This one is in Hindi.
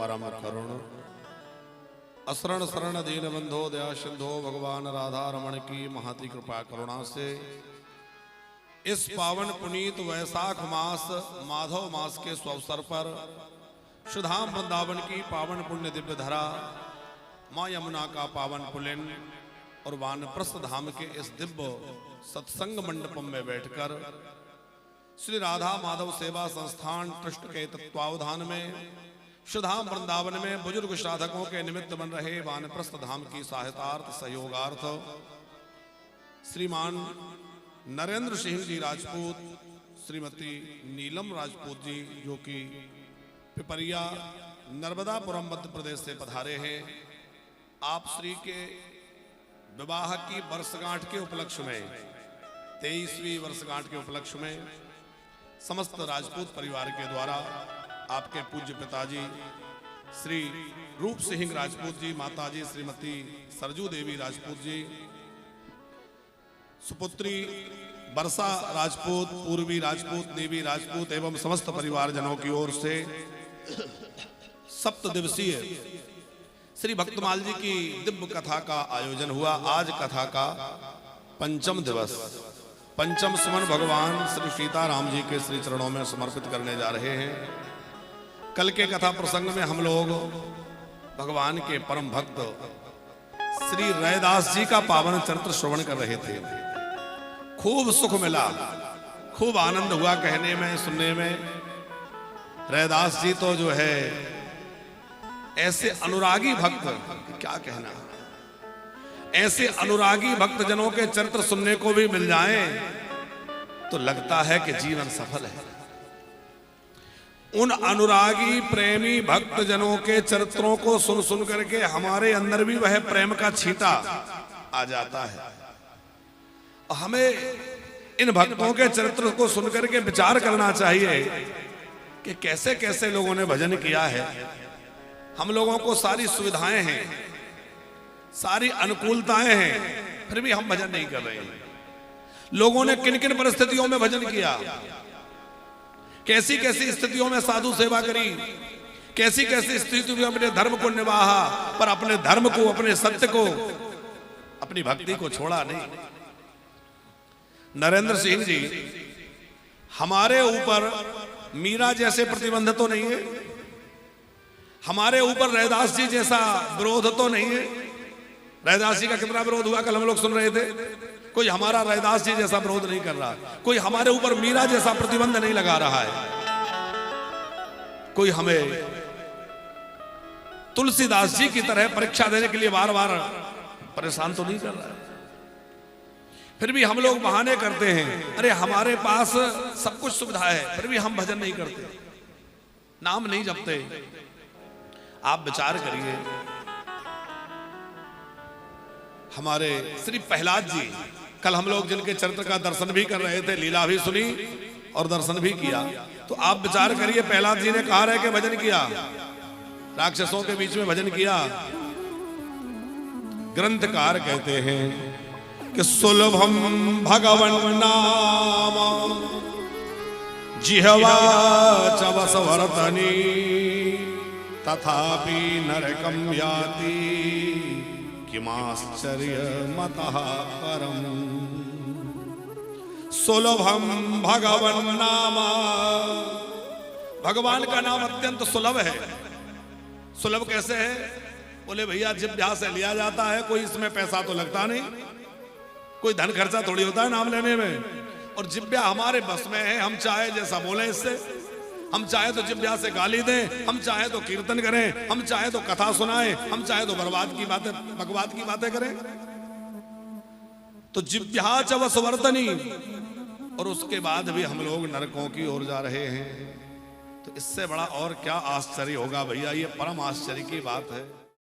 परम करुण असरण शरण दीन बंधो दया सिंधो भगवान राधा रमण की महती कृपा करुणा से इस पावन पुनीत वैशाख मास माधव मास के अवसर पर श्रीधाम वृंदावन की पावन पुण्य दिव्य धरा मां यमुना का पावन पुलिन और वानप्रस्थ धाम के इस दिव्य सत्संग मंडपम में बैठकर श्री राधा माधव सेवा संस्थान ट्रस्ट के तत्वावधान में श्रीधाम वृंदावन में बुजुर्ग साधकों के निमित्त बन रहे वानप्रस्थ धाम की सहायतार्थ सहयोगार्थ श्रीमान नरेंद्र सिंह जी राजपूत, श्रीमती नीलम राजपूत जी जो कि पिपरिया नर्मदापुरम मध्य प्रदेश से पधारे हैं। आप श्री के विवाह की वर्षगांठ के उपलक्ष्य में 23वीं वर्षगांठ के उपलक्ष्य में समस्त राजपूत परिवार के द्वारा आपके पूज्य पिताजी श्री रूप सिंह राजपूत जी, माताजी श्रीमती सरजू देवी राजपूत जी, सुपुत्री बरसा राजपूत, पूर्वी राजपूत, देवी राजपूत एवं समस्त परिवारजनों की ओर से 7 दिवसीय श्री भक्तमाल जी की दिव्य कथा का आयोजन हुआ। आज कथा का पंचम दिवस, पंचम सुमन भगवान श्री सीताराम जी के श्री चरणों में समर्पित करने जा रहे हैं। कल के कथा प्रसंग में हम लोग भगवान के परम भक्त श्री रैदास जी का पावन चरित्र श्रवण कर रहे थे। खूब सुख मिला, खूब आनंद हुआ कहने में सुनने में। रैदास जी तो जो है ऐसे अनुरागी भक्त, क्या कहना, ऐसे अनुरागी भक्त जनों के चरित्र सुनने को भी मिल जाए तो लगता है कि जीवन सफल है। उन अनुरागी प्रेमी भक्त जनों के चरित्रों को सुन सुन करके हमारे अंदर भी वह प्रेम का छींटा आ जाता है। हमें इन भक्तों के चरित्र को सुनकर के विचार करना चाहिए कि कैसे कैसे लोगों ने भजन किया है। हम लोगों को सारी सुविधाएं हैं, सारी अनुकूलताएं हैं, फिर भी हम भजन नहीं कर रहे हैं। लोगों ने किन किन परिस्थितियों में भजन किया, कैसी कैसी स्थितियों में साधु सेवा करी, कैसी कैसी स्थितियों में अपने धर्म को निभाया, पर अपने धर्म को, अपने सत्य को, अपनी भक्ति को छोड़ा नहीं। नरेंद्र सिंह जी, हमारे ऊपर मीरा जैसे प्रतिबंध तो नहीं है, हमारे ऊपर रैदास जी जैसा विरोध तो नहीं है। रैदास जी का कितना विरोध हुआ कल हम लोग सुन रहे थे। कोई हमारा रैदास जी जैसा विरोध नहीं कर रहा, कोई हमारे ऊपर मीरा जैसा प्रतिबंध नहीं लगा रहा है, कोई हमें तुलसीदास जी की तरह परीक्षा देने के लिए बार बार परेशान तो नहीं कर रहा है। फिर भी हम लोग बहाने करते हैं, अरे हमारे पास सब कुछ सुविधा है, फिर भी हम भजन नहीं करते, नाम नहीं जपते। आप विचार करिए, हमारे श्री प्रहलाद जी, कल हम लोग जिनके चरित्र का दर्शन भी कर रहे थे, लीला भी सुनी और दर्शन भी किया, तो आप विचार करिए, प्रहलाद जी ने कहा है कि भजन किया, राक्षसों के बीच में भजन किया। ग्रंथकार कहते हैं कि सुलभम भगवन नाम जिह्वा च वसवर्तनी तथापि नरकम याति किमाश्चर्य मतः परम। सुलभम भगवन नाम, भगवान का नाम अत्यंत सुलभ है। सुलभ कैसे है? बोले भैया जिह्वा से लिया जाता है, कोई इसमें पैसा तो लगता नहीं, कोई धन खर्चा थोड़ी होता है नाम लेने में। और जिह्वा हमारे बस में है, हम चाहे जैसा बोले इससे, हम चाहे तो जिह्वा से गाली दें, हम चाहे तो कीर्तन करें, हम चाहे तो कथा सुनाएं, हम चाहे तो बर्बाद की बातें, बकवाद की बातें करें। तो जिह्वा च वसवर्तनी, और उसके बाद भी हम लोग नरकों की ओर जा रहे हैं। तो इससे बड़ा और क्या आश्चर्य होगा भैया, ये परम आश्चर्य की बात है।